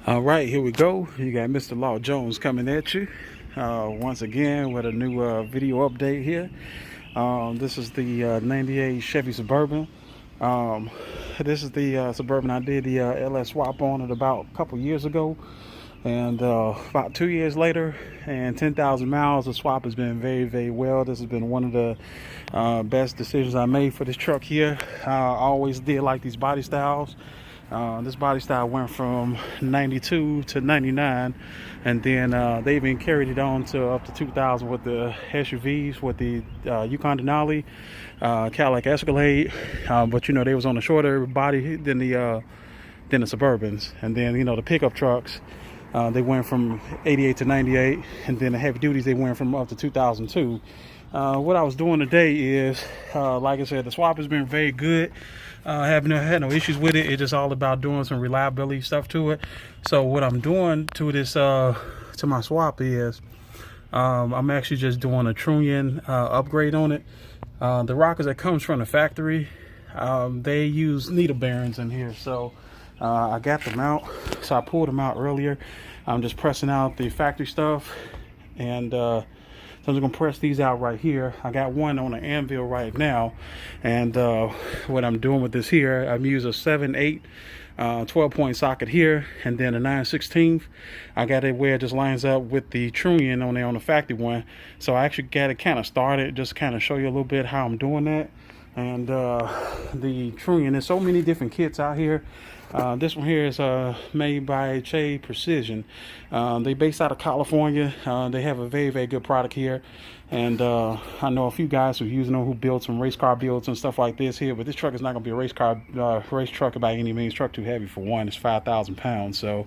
All right, here we go. You got Mr. Law Jones coming at you once again with a new video update here. This is the 98 Chevy Suburban. Um, this is the Suburban I did the LS swap on it about a couple years ago. And about 2 years later and 10,000 miles, the swap has been very, very well. This has been one of the best decisions I made for this truck here. I always did like these body styles. This body style went from 92 to 99, and then they even carried it on to up to 2000 with the SUVs, with the Yukon Denali, Cadillac Escalade, but you know they was on a shorter body than the Suburbans. And then you know the pickup trucks, they went from 88 to 98, and then the heavy duties they went from up to 2002. What I was doing today is, like I said, the swap has been very good. Had no issues with it. It's just all about doing some reliability stuff to it. So what I'm doing to this, to my swap is, I'm actually just doing a Trunnion upgrade on it. The rockers that comes from the factory, they use needle bearings in here. So I got them out. So I pulled them out earlier. I'm just pressing out the factory stuff, and so I'm just gonna press these out right here. I got one on an anvil right now, and what I'm doing with this here, I'm using a 7/8 12-point socket here, and then a 9/16. I got it where it just lines up with the Trunnion on there on the factory one. So I actually got it kind of started, just kind of show you a little bit how I'm doing that. And the Trunnion, there's so many different kits out here. This one here is made by Chevy Precision. They based out of California. They have a very, very good product here. And I know a few guys who use them, who build some race car builds and stuff like this here. But this truck is not going to be a race truck by any means. Truck too heavy for one. It's 5,000 pounds. So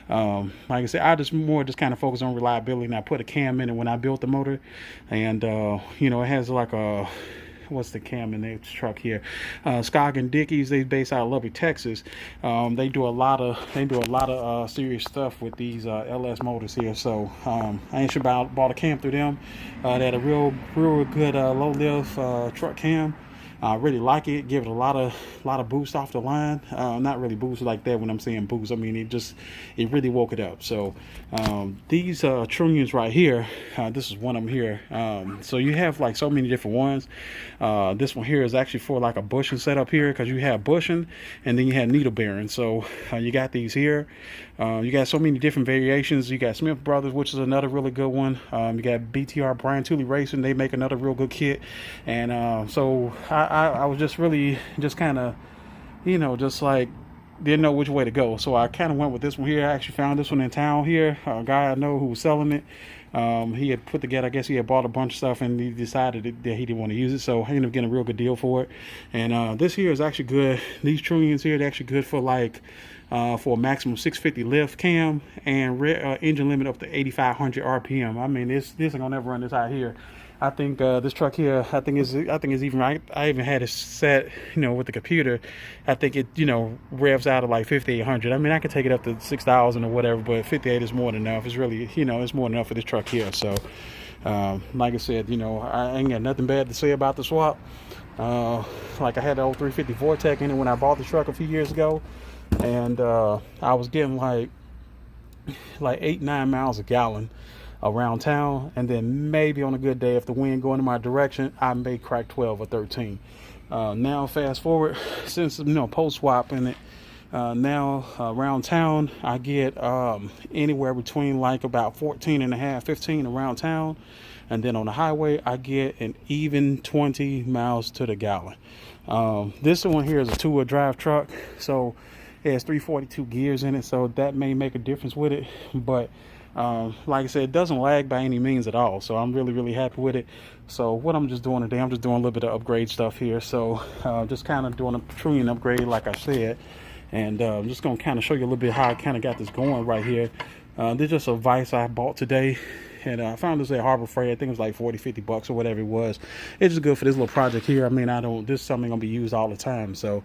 like I said, I just kind of focus on reliability. And I put a cam in it when I built the motor. And you know, it has like a, what's the cam in the truck here? Skog and Dickies. They based out of Lubbock, Texas. They do a lot of serious stuff with these LS motors here. So I actually bought a cam through them. They had a real good low lift truck cam. I really like it. Give it a lot of boost off the line. Not really boost like that when I'm saying boost. I mean it really woke it up. So these Trunnions right here, this is one of them here. So you have like so many different ones. This one here is actually for like a bushing setup here, because you have bushing and then you have needle bearing. So you got these here. You got so many different variations. You got Smith Brothers, which is another really good one. You got BTR Brian Tooley Racing. They make another real good kit. And so I was just really kind of, you know, just like didn't know which way to go. So I kind of went with this one here. I actually found this one in town here. A guy I know who was selling it. He had put together, I guess he had bought a bunch of stuff, and he decided that he didn't want to use it. So I ended up getting a real good deal for it. And this here is actually good. These Trunnions here, they're actually good for like for a maximum 650 lift cam and engine limit up to 8,500 RPM. I mean, this ain't gonna never run this out here. I think this truck here, I think is even right. I even had it set, you know, with the computer. I think it, you know, revs out at like 5,800. I mean, I could take it up to 6,000 or whatever, but 58 is more than enough. It's really, you know, it's more than enough for this truck here. So, like I said, you know, I ain't got nothing bad to say about the swap. Like I had the old 350 Vortec in it when I bought the truck a few years ago, and I was getting like 8-9 miles a gallon around town, and then maybe on a good day, if the wind going in my direction, I may crack 12 or 13. Now fast forward, since, you know, post swap in it, now around town I get anywhere between like about 14 and a half, 15 around town, and then on the highway I get an even 20 miles to the gallon. This one here is a two-wheel drive truck, so it has 342 gears in it, so that may make a difference with it. But like I said, it doesn't lag by any means at all. So I'm really happy with it. So what I'm just doing today, I'm just doing a little bit of upgrade stuff here. So just kind of doing a Trunnion upgrade, like I said. And I'm just going to kind of show you a little bit how I kind of got this going right here. This is just a vise I bought today. And I found this at Harbor Freight. I think it was like 40-50 bucks or whatever it was. It's just good for this little project here. I mean, this is something gonna be used all the time. So,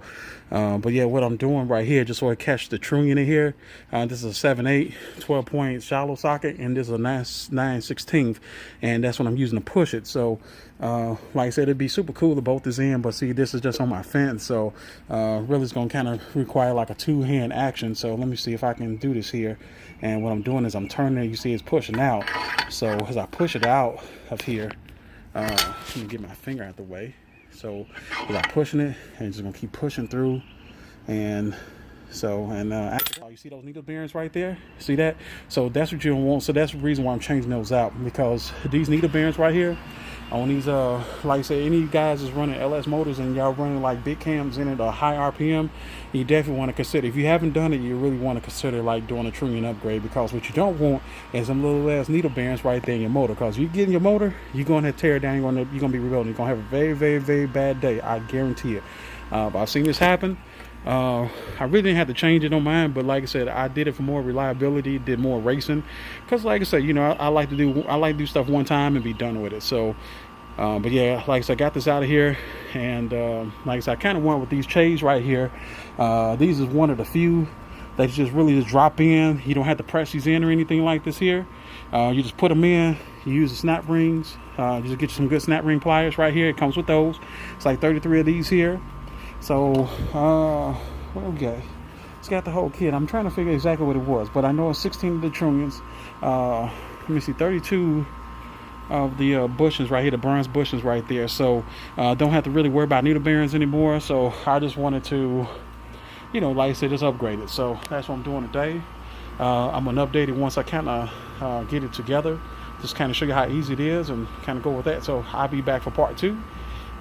but yeah, what I'm doing right here, just so I catch the Trunnion in here. This is a 7/8, 12-point shallow socket, and this is a 9/16, and that's what I'm using to push it. So, like I said, it'd be super cool to bolt this in, but see, this is just on my fence. So, really it's gonna kind of require like a two-hand action. So let me see if I can do this here. And what I'm doing is I'm turning it. You see it's pushing out. So as I push it out of here, let me get my finger out the way. So as I'm pushing it, and it's just gonna keep pushing through. And so, you see those needle bearings right there? See that? So that's what you don't want. So that's the reason why I'm changing those out, because these needle bearings right here on these, like I said, any guys is running LS motors and y'all running like big cams in it or high RPM, you definitely want to consider. If you haven't done it, you really want to consider like doing a Trunnion upgrade, because what you don't want is some little ass needle bearings right there in your motor. Because you get in your motor, you're going to tear it down. You're going to be rebuilding. You're going to have a very, very, very bad day. I guarantee it. But I've seen this happen. I really didn't have to change it on mine, but like I said, I did it for more reliability, did more racing, because like I said, you know, I like to do stuff one time and be done with it. So but yeah, like I said, I got this out of here, and like I said, I kind of went with these chains right here. These is one of the few that just really just drop in. You don't have to press these in or anything like this here. You just put them in. You use the snap rings. You just get you some good snap ring pliers right here. It comes with those. It's like 33 of these here. So, what do we got? It's got the whole kit. I'm trying to figure exactly what it was, but I know it's 16 of the Trunnions. Let me see, 32 of the bushings right here, the bronze bushings right there. So, don't have to really worry about needle bearings anymore. So, I just wanted to, you know, like I said, just upgrade it. So, that's what I'm doing today. I'm going to update it once I kind of get it together. Just kind of show you how easy it is and kind of go with that. So, I'll be back for part 2.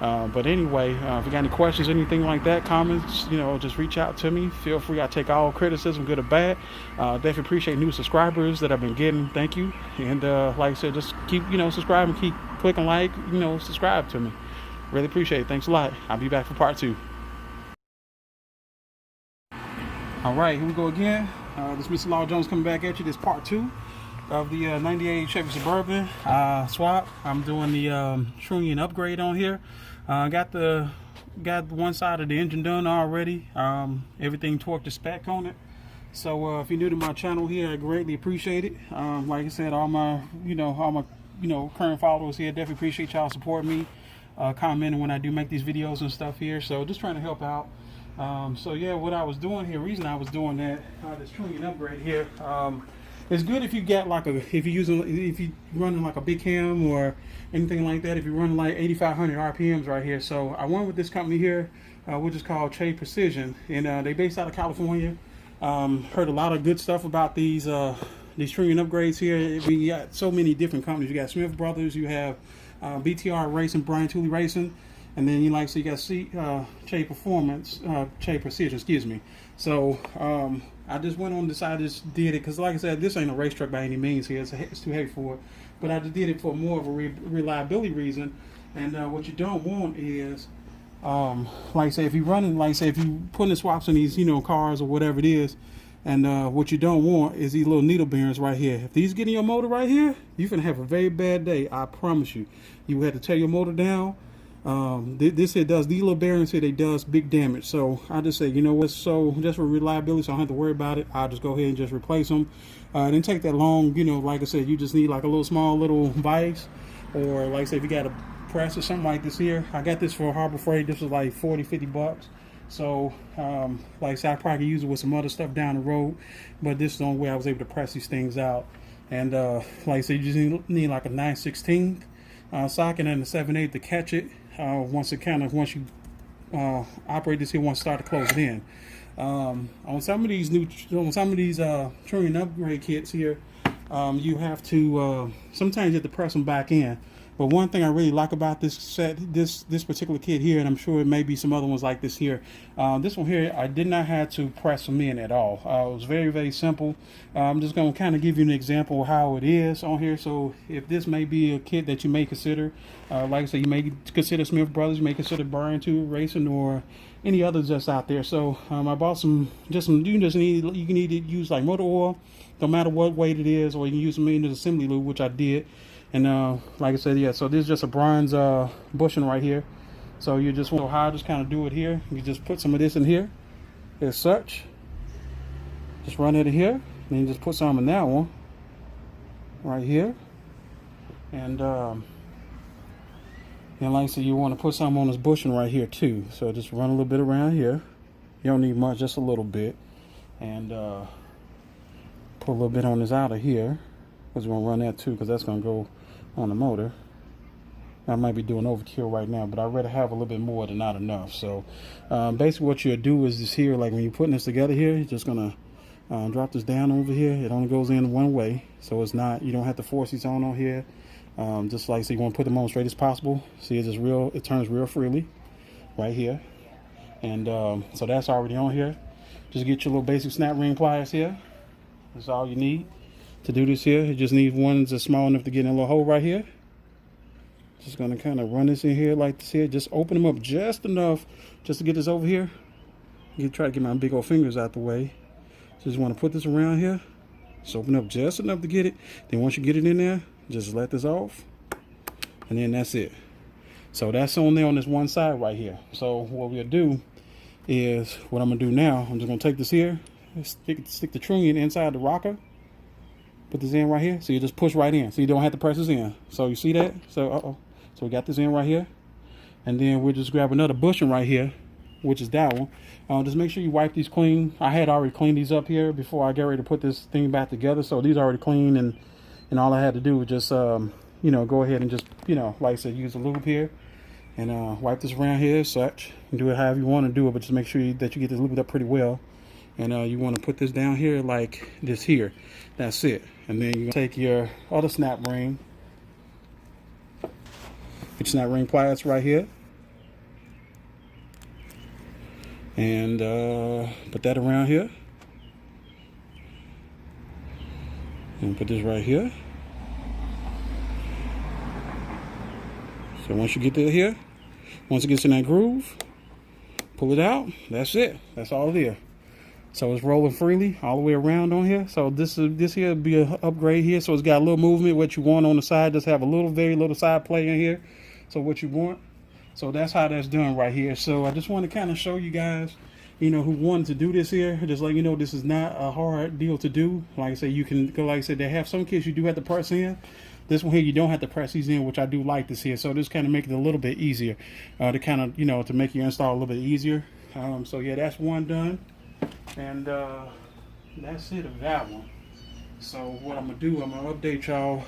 But anyway, if you got any questions, anything like that, comments, you know, just reach out to me. Feel free. I take all criticism, good or bad. Definitely appreciate new subscribers that I've been getting. Thank you. And like I said, just keep, you know, subscribing, keep clicking like, you know, subscribe to me. Really appreciate it. Thanks a lot. I'll be back for part 2. All right, here we go again. This Mr. Law Jones coming back at you. This part 2 of the 98 Chevy Suburban swap. I'm doing the Trunnion upgrade on here. Got one side of the engine done already. Everything torqued to spec on it. So if you're new to my channel here, I greatly appreciate it. Like I said, all my current followers here, definitely appreciate y'all supporting me, commenting when I do make these videos and stuff here. So just trying to help out. So yeah, what I was doing here, reason I was doing that, this Trunnion upgrade here. It's good if you get like if you're running like a big cam or anything like that. If you're running like 8,500 RPMs right here. So I went with this company here, which is called Chevy Precision, and they based out of California. Heard a lot of good stuff about these Trunnion upgrades here. We got so many different companies. You got Smith Brothers, you have BTR Racing, Brian Tooley Racing, and then you got Chevy Performance, Chevy Precision, excuse me. So I just went on, decided just did it because, like I said, this ain't a race truck by any means here. It's too heavy for it. But I just did it for more of a reliability reason. And what you don't want is, like I say, if you're running, like I say, if you putting the swaps in these, you know, cars or whatever it is, and what you don't want is these little needle bearings right here. If these get in your motor right here, you're gonna have a very bad day. I promise you. You will have to tear your motor down. This here does, these little bearings here, they does big damage. So I just say, you know what, so just for reliability, so I don't have to worry about it, I'll just go ahead and just replace them. It didn't take that long, you know. Like I said, you just need like a little small little vise, or like I said, if you got a press or something like this here. I got this for Harbor Freight. This was like 40-50 bucks. So like I said, I probably could use it with some other stuff down the road, but this is the only way I was able to press these things out. And like I said, you just need like a 9/16 socket and a 7/8 to catch it. Once you operate this here, once you start to close it in. On some of these Trunnion upgrade kits here, you have to sometimes you have to press them back in. But one thing I really like about this set, this particular kit here, and I'm sure it may be some other ones like this here. This one here, I did not have to press them in at all. It was very, very simple. I'm just going to kind of give you an example of how it is on here. So if this may be a kit that you may consider, like I said, you may consider Smith Brothers, you may consider Burn 2 Racing, or any others that's out there. So I bought some, you can either use like motor oil, no matter what weight it is, or you can use some maintenance assembly lube, which I did. And like I said, yeah, so this is just a bronze bushing right here. So you just want how I just kind of do it here. You just put some of this in here as such. Just run it in here, and then you just put some in that one right here. And like I said, you want to put some on this bushing right here too. So just run a little bit around here. You don't need much, just a little bit. And put a little bit on this outer here, because we're going to run that too, because that's going to go on the motor. I might be doing overkill right now, but I'd rather have a little bit more than not enough. So basically what you'll do is this here, like when you're putting this together here, you're just going to drop this down over here. It only goes in one way, so it's not, you don't have to force these on here. Just like, so you want to put them on straight as possible. See, it's just real, it turns real freely right here. And so that's already on here. Just get your little basic snap ring pliers here. That's all you need to do this here. You just need ones that's small enough to get in a little hole right here. Just gonna kind of run this in here like this here. Just open them up just enough just to get this over here. You try to get my big old fingers out the way. Just want to put this around here. Just open up just enough to get it. Then once you get it in there, just let this off. And then that's it. So that's on there on this one side right here. So what we'll do is, what I'm gonna do now, I'm just gonna take this here, stick the Trunnion inside the rocker. Put this in right here, so you just push right in, so you don't have to press this in. So you see that? So so we got this in right here, and then we'll just grab another bushing right here, which is that one. Just make sure you wipe these clean. I had already cleaned these up here before I get ready to put this thing back together, so these are already clean, and all I had to do was just you know, go ahead and just, you know, like I said, use a lube here and wipe this around here as such, and do it however you want to do it, but just make sure that you get this lubed up pretty well. And you want to put this down here like this here. That's it. And then you take your other snap ring, your snap ring pliers right here, and put that around here, and put this right here. So once you get to here, once it gets in that groove, pull it out. That's it. That's all there. So it's rolling freely all the way around on here. So this here will be an upgrade here. So it's got a little movement. What you want on the side, just have a little, very little side play in here. So what you want. So that's how that's done right here. So I just want to kind of show you guys, you know, who wanted to do this here. Just let you know this is not a hard deal to do. Like I said, you can go, like I said, they have some kits you do have to press in. This one here, you don't have to press these in, which I do like this here. So this kind of make it a little bit easier to kind of, you know, to make your install a little bit easier. So yeah, that's one done. And that's it of that one. So what I'm gonna do, I'm gonna update y'all.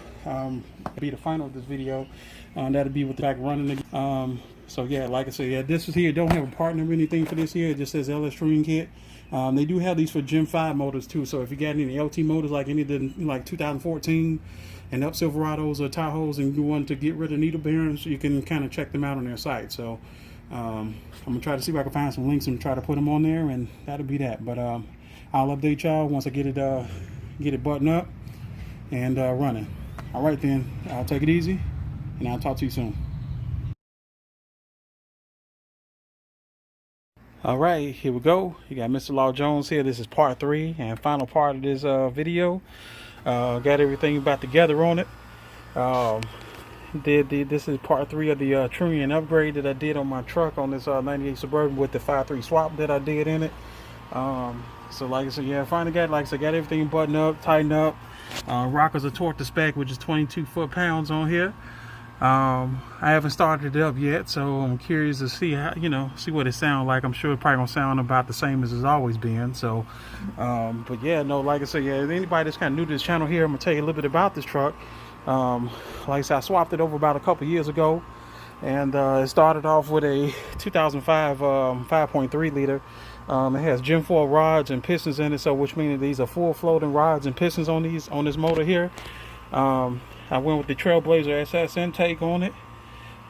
Be the final of this video. That'll be with the back running again. So yeah, like I said, yeah, this is here. Don't have a partner or anything for this here. It just says LS Trunnion kit. They do have these for Gen 5 motors too. So if you got any LT motors, like any of the like 2014 and up Silverados or Tahoes, and you want to get rid of needle bearings, you can kind of check them out on their site. So I'm gonna try to see if I can find some links and try to put them on there, and that'll be that. But I'll update y'all once I get it buttoned up and running. All right then, I'll take it easy, and I'll talk to you soon. All right, here we go. You got Mr. Law Jones here. This is part 3 and final part of this video. Got everything about together on it. This is part 3 of the Trunnion upgrade that I did on my truck on this 98 Suburban with the 5.3 swap that I did in it. So like I said, yeah, finally got, like I said, got everything buttoned up, tightened up. Rockers are torqued to spec, which is 22 foot-pounds on here. I haven't started it up yet, so I'm curious to see how, you know, see what it sounds like. I'm sure it's probably gonna sound about the same as it's always been. So but yeah, no, like I said, yeah, anybody that's kind of new to this channel here, I'm gonna tell you a little bit about this truck. Like I said, I swapped it over about a couple years ago, and it started off with a 2005 5.3 liter. It has Gen 4 rods and pistons in it, so which means these are full floating rods and pistons on this motor here. I went with the Trailblazer SS intake on it,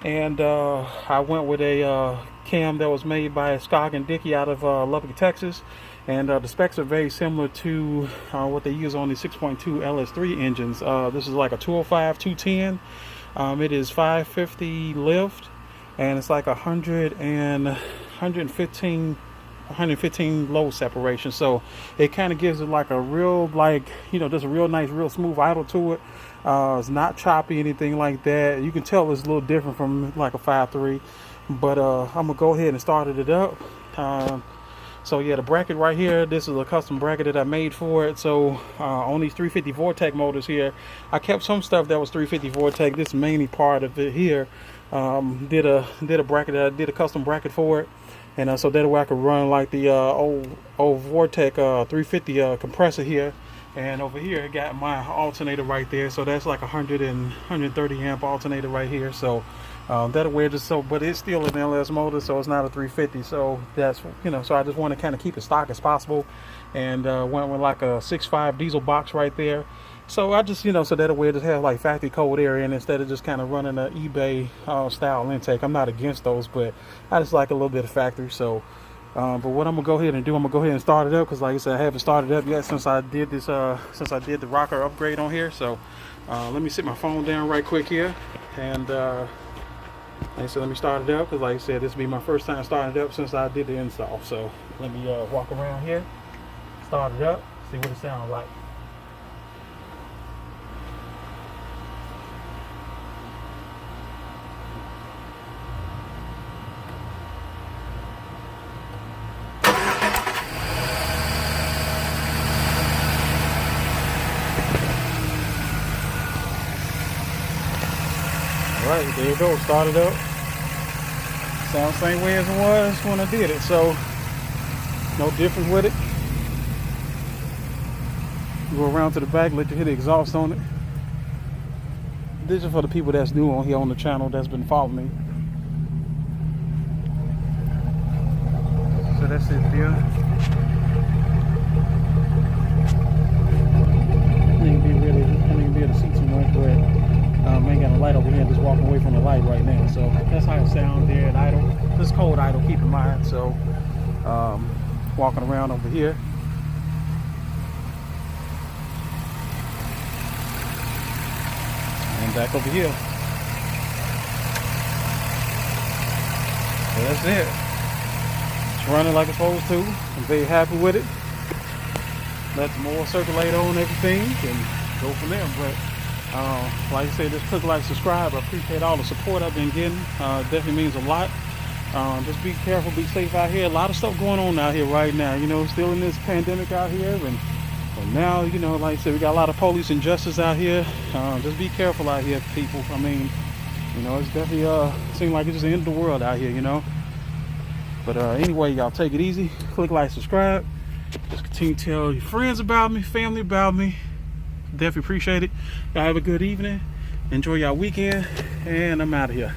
and I went with a cam that was made by Skog and Dickey out of Lubbock, Texas. And the specs are very similar to what they use on the 6.2 LS3 engines. This is like a 205, 210. It is 550 lift, and it's like 115 load separation. So it kind of gives it like a real, like, you know, just a real nice, real smooth idle to it. It's not choppy, anything like that. You can tell it's a little different from like a 5.3. But I'm gonna go ahead and start it up. So yeah, the bracket right here, this is a custom bracket that I made for it. So on these 350 Vortec motors here, I kept some stuff that was 350 Vortec. This mainly part of it here. Did a bracket, I did a custom bracket for it, and so that way I could run like the old Vortec 350 compressor here. And over here I got my alternator right there, so that's like 130 amp alternator right here. So that way, just so, but it's still an LS motor, so it's not a 350. So that's, you know, so I just want to kind of keep it stock as possible, and went with like a 6.5 diesel box right there. So I just, you know, so that way it just has like factory code air in, instead of just kind of running an eBay style intake. I'm not against those, but I just like a little bit of factory. So but what I'm gonna go ahead and do, I'm gonna go ahead and start it up, because like I said, I haven't started up yet since I did this since I did the rocker upgrade on here. So let me sit my phone down right quick here, and like I said, let me start it up, because like I said, this will be my first time starting it up since I did the install. So let me walk around here, start it up, see what it sounds like. Alright, there you go, started up. Sounds the same way as it was when I did it, so no difference with it. Go around to the back, let you hit the exhaust on it. This is for the people that's new on here on the channel, that's been following me. So that's it there. I ain't be able to see too much, but I ain't got a light over here, just walking away from the light right now. So that's how it sounds there at idle. This is cold idle, keep in mind. So walking around over here. And back over here. So that's it. It's running like it's supposed to. I'm very happy with it. Let some more circulate on everything and go from there. But like I said, just click like, subscribe. I appreciate all the support I've been getting. Definitely means a lot. Just be careful, be safe out here. A lot of stuff going on out here right now, you know, still in this pandemic out here, and now, you know, like I said, we got a lot of police injustice out here. Just be careful out here, people. I mean, you know, it's definitely seems like it's just the end of the world out here, you know. But anyway, y'all take it easy, click like, subscribe. Just continue to tell your friends about me, family about me. Definitely appreciate it. Y'all have a good evening. Enjoy y'all weekend, and I'm out of here.